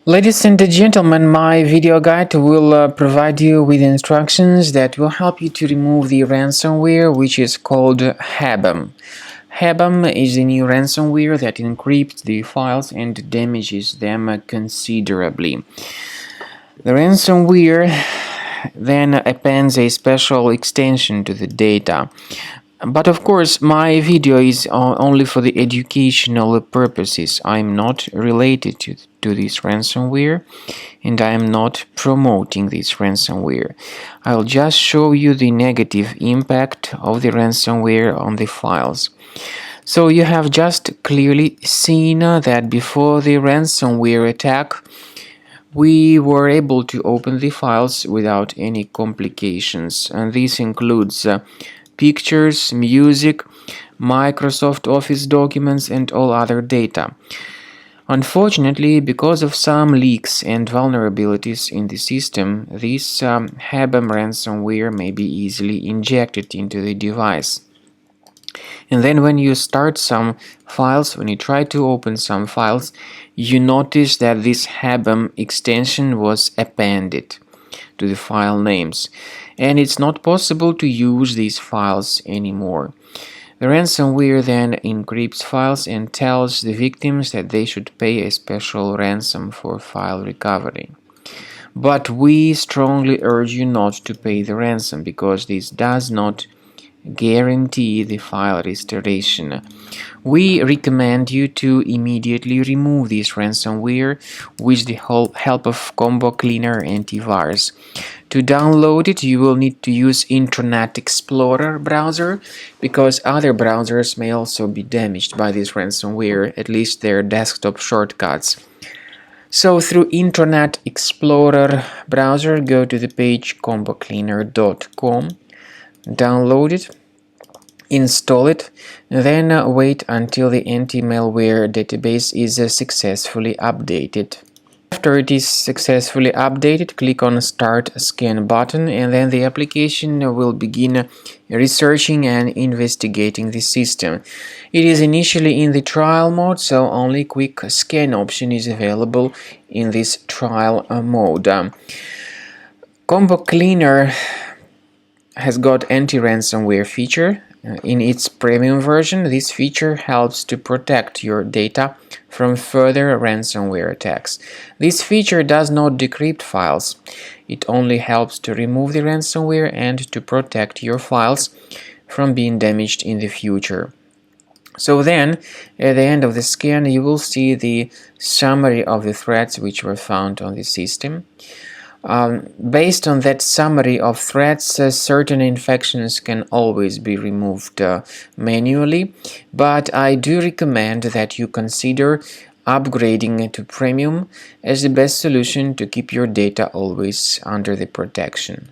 Ladies and gentlemen, my video guide will provide you with instructions that will help you to remove the ransomware, which is called Hebem. Hebem is a new ransomware that encrypts the files and damages them considerably. The ransomware then appends a special extension to the data. But of course, my video is only for the educational purposes. I'm not related to this ransomware, and I am not promoting this ransomware. I'll just show you the negative impact of the ransomware on the files. So you have just clearly seen that before the ransomware attack, we were able to open the files without any complications, and this includes pictures, music, Microsoft Office documents, and all other data. Unfortunately, because of some leaks and vulnerabilities in the system, this Hebem ransomware may be easily injected into the device. And then when you start some files, when you try to open some files, you notice that this Hebem extension was appended to the file names, and it's not possible to use these files anymore. The ransomware then encrypts files and tells the victims that they should pay a special ransom for file recovery. But we strongly urge you not to pay the ransom, because this does not guarantee the file restoration. We recommend you to immediately remove this ransomware with the help of Combo Cleaner Antivirus. To download it, you will need to use Internet Explorer browser, because other browsers may also be damaged by this ransomware, at least their desktop shortcuts. So through Internet Explorer browser, go to the page combocleaner.com, download it, install it, then wait until the anti-malware database is successfully updated. After it is successfully updated, click on Start Scan button, and then the application will begin researching and investigating the system. It is initially in the trial mode, so only quick scan option is available in this trial mode. Combo Cleaner has got anti-ransomware feature. In its premium version, this feature helps to protect your data from further ransomware attacks. This feature does not decrypt files. It only helps to remove the ransomware and to protect your files from being damaged in the future. So then, at the end of the scan, you will see the summary of the threats which were found on the system. Based on that summary of threats, certain infections can always be removed manually, but I do recommend that you consider upgrading to premium as the best solution to keep your data always under the protection.